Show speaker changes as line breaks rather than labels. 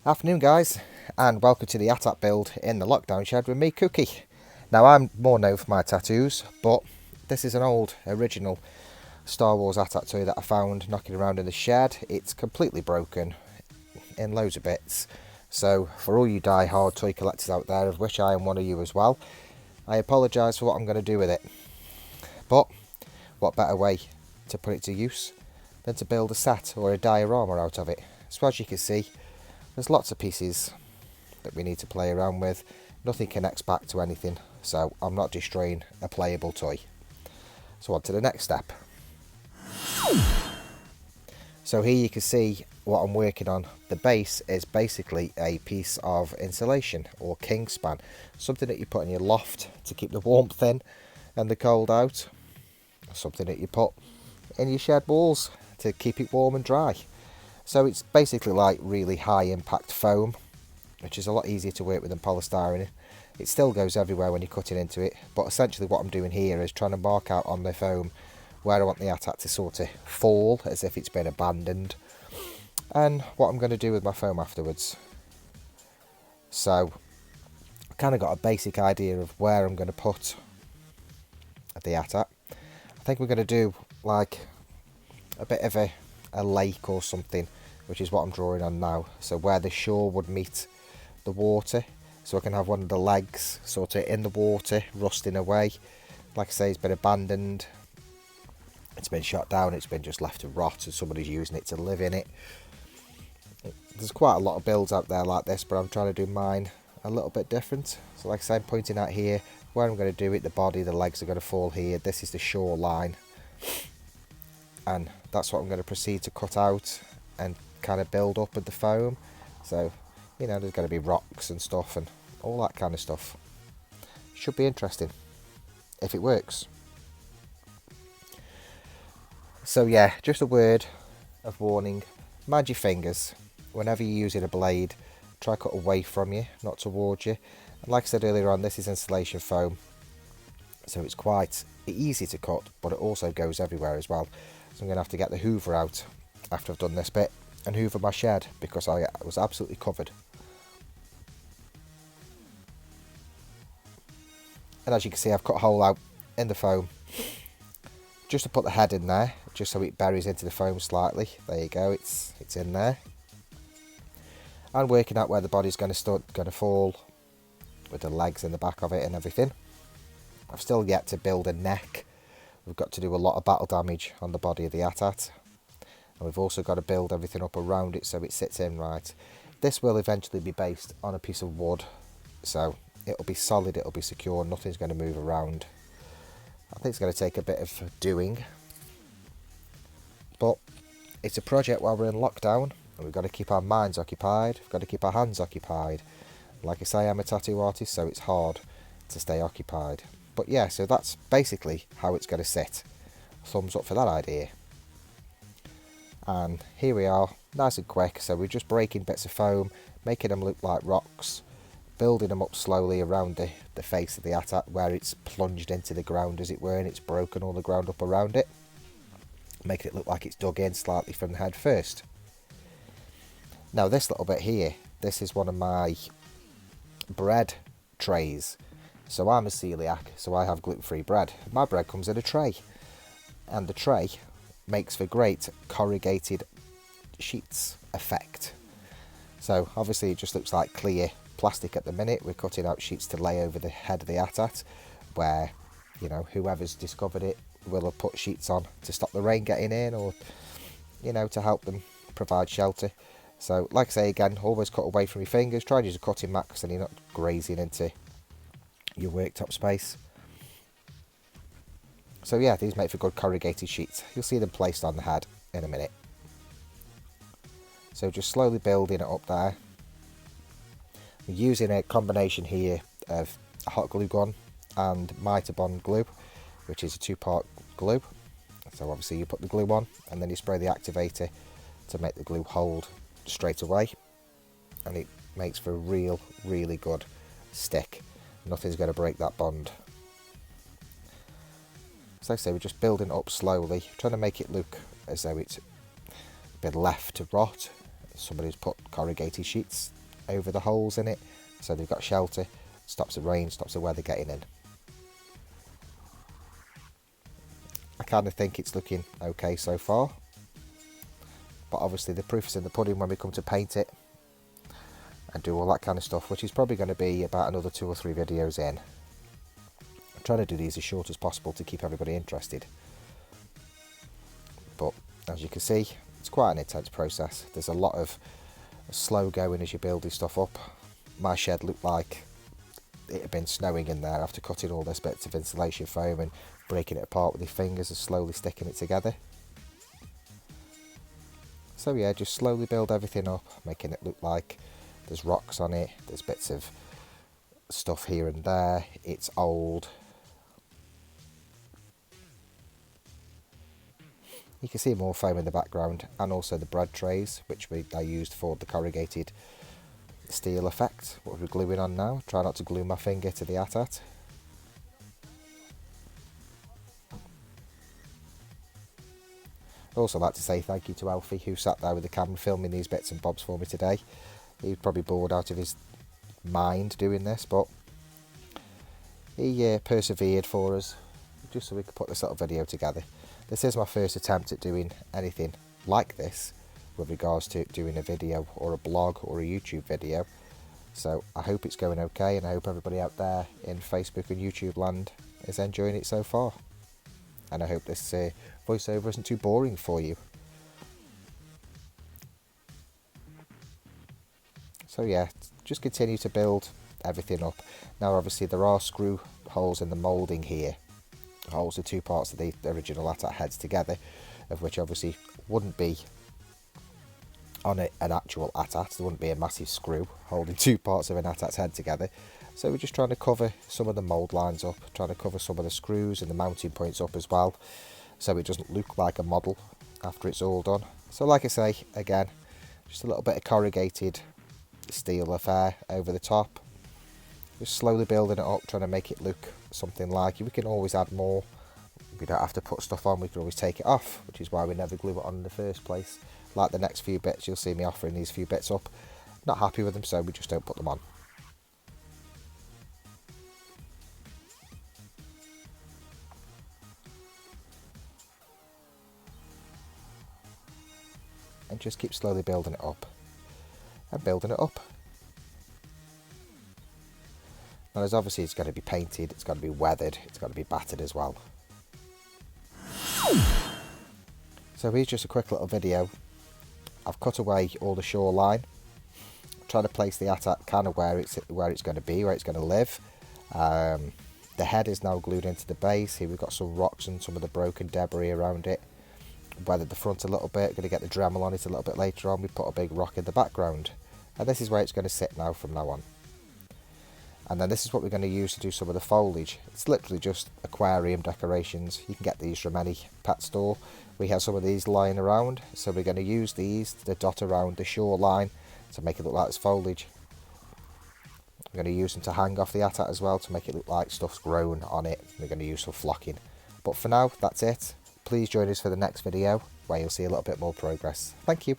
Afternoon guys, and welcome to the ATAT build in the lockdown shed with me, Cookie. Now I'm more known for my tattoos, but this is an old original Star Wars ATAT toy that I found knocking around in the shed. It's completely broken in loads of bits, so for all you die-hard toy collectors out there, of which I am one of you as well, I apologise for what I'm going to do with it. But what better way to put it to use than to build a set or a diorama out of it. So as you can see, there's lots of pieces that we need to play around with. Nothing connects back to anything, so I'm not destroying a playable toy. So on to the next step. So here you can see what I'm working on. The base is basically a piece of insulation or kingspan, something that you put in your loft to keep the warmth in and the cold out. Something that you put in your shed walls to keep it warm and dry. So it's basically like really high impact foam, which is a lot easier to work with than polystyrene. It still goes everywhere when you're cutting into it, but essentially what I'm doing here is trying to mark out on the foam where I want the ATAT to sort of fall, as if it's been abandoned, and what I'm going to do with my foam afterwards. So I've kind of got a basic idea of where I'm going to put the ATAT. I think we're going to do like a bit of a lake or something, which is what I'm drawing on now. So where the shore would meet the water, so I can have one of the legs sort of in the water, rusting away. Like I say, it's been abandoned, it's been shot down, it's been just left to rot, and somebody's using it to live in it. There's quite a lot of builds out there like this, but I'm trying to do mine a little bit different. So like I say, I'm pointing out here where I'm going to do it. The body, the legs are going to fall here. This is the shore line, and that's what I'm going to proceed to cut out and kind of build up with the foam. So, you know, there's going to be rocks and stuff and all that kind of stuff. Should be interesting if it works. So yeah, just a word of warning: mind your fingers whenever you're using a blade. Try cut away from you, not towards you. And like I said earlier on, this is insulation foam, so it's quite easy to cut, but it also goes everywhere as well. So I'm going to have to get the hoover out after I've done this bit and hoover my shed, because I was absolutely covered. And as you can see, I've cut a hole out in the foam just to put the head in there, just so it buries into the foam slightly. There you go, it's in there. And working out where the body's going to fall, with the legs in the back of it and everything. I've still yet to build a neck. We've got to do a lot of battle damage on the body of the ATAT, and we've also got to build everything up around it so it sits in right. This will eventually be based on a piece of wood, so it'll be solid, it'll be secure, nothing's going to move around. I think it's going to take a bit of doing, but it's a project while we're in lockdown, and we've got to keep our minds occupied, we've got to keep our hands occupied. Like I say, I'm a tattoo artist, so it's hard to stay occupied. But yeah, so that's basically how it's going to sit. Thumbs up for that idea. And here we are, nice and quick. So we're just breaking bits of foam, making them look like rocks, building them up slowly around the face of the ATAT, where it's plunged into the ground as it were, and it's broken all the ground up around it, making it look like it's dug in slightly from the head first. Now this little bit here, this is one of my bread trays. So I'm a celiac, so I have gluten-free bread. My bread comes in a tray, and the tray makes for great corrugated sheets effect. So obviously it just looks like clear plastic at the minute. We're cutting out sheets to lay over the head of the ATAT, where, you know, whoever's discovered it will have put sheets on to stop the rain getting in, or, you know, to help them provide shelter. So like I say again, always cut away from your fingers. Try and use a cutting mat, so you're not grazing into your worktop space. So yeah, these make for good corrugated sheets. You'll see them placed on the head in a minute. So just slowly building it up there. We're using a combination here of hot glue gun and Mitre Bond glue, which is a two-part glue. So obviously you put the glue on, and then you spray the activator to make the glue hold straight away, and it makes for a really good stick. Nothing's going to break that bond. So like I say, we're just building it up slowly, trying to make it look as though it's been left to rot, Somebody's put corrugated sheets over the holes in it, so they've got shelter, stops the rain, stops the weather getting in. I kind of think it's looking okay so far, but obviously the proof is in the pudding when we come to paint it and do all that kind of stuff, which is probably going to be about another 2 or 3 videos in. I'm trying to do these as short as possible to keep everybody interested, but as you can see, it's quite an intense process. There's a lot of slow going as you build this stuff up. My shed looked like it had been snowing in there after cutting all this bits of insulation foam and breaking it apart with your fingers and slowly sticking it together. So yeah, just slowly build everything up, making it look like there's rocks on it, there's bits of stuff here and there, it's old. You can see more foam in the background, and also the bread trays, which I used for the corrugated steel effect. What we're gluing on now. Try not to glue my finger to the ATAT. I'd also like to say thank you to Alfie, who sat there with the camera filming these bits and bobs for me today. He was probably bored out of his mind doing this, but he persevered for us, just so we could put this little video together. This is my first attempt at doing anything like this with regards to doing a video or a blog or a YouTube video. So I hope it's going okay, and I hope everybody out there in Facebook and YouTube land is enjoying it so far. And I hope this voiceover isn't too boring for you. So yeah, just continue to build everything up. Now obviously there are screw holes in the moulding here. Holds the 2 parts of the original ATAT heads together, of which obviously wouldn't be on an actual ATAT. There wouldn't be a massive screw holding 2 parts of an ATAT's head together. So we're just trying to cover some of the mould lines up, trying to cover some of the screws and the mounting points up as well, so it doesn't look like a model after it's all done. So like I say, again, just a little bit of corrugated steel affair over the top. Just slowly building it up, trying to make it look something like. We can always add more. We don't have to put stuff on, we can always take it off, which is why we never glue it on in the first place. Like the next few bits, you'll see me offering these few bits up. Not happy with them, so we just don't put them on. And just keep slowly building it up and building it up. Now there's obviously, it's got to be painted, it's got to be weathered, it's got to be battered as well. So here's just a quick little video. I've cut away all the shoreline, trying to place the ATAT kind of where it's going to be, where it's going to live. The head is now glued into the base. Here we've got some rocks and some of the broken debris around it. Weathered the front a little bit, going to get the Dremel on it a little bit later on. We put a big rock in the background, and this is where it's going to sit now from now on. And then this is what we're going to use to do some of the foliage. It's literally just aquarium decorations. You can get these from any pet store. We have some of these lying around, so we're going to use these to dot around the shoreline to make it look like it's foliage. We're going to use them to hang off the ATAT as well to make it look like stuff's grown on it. We're going to use some flocking. But for now, that's it. Please join us for the next video where you'll see a little bit more progress. Thank you.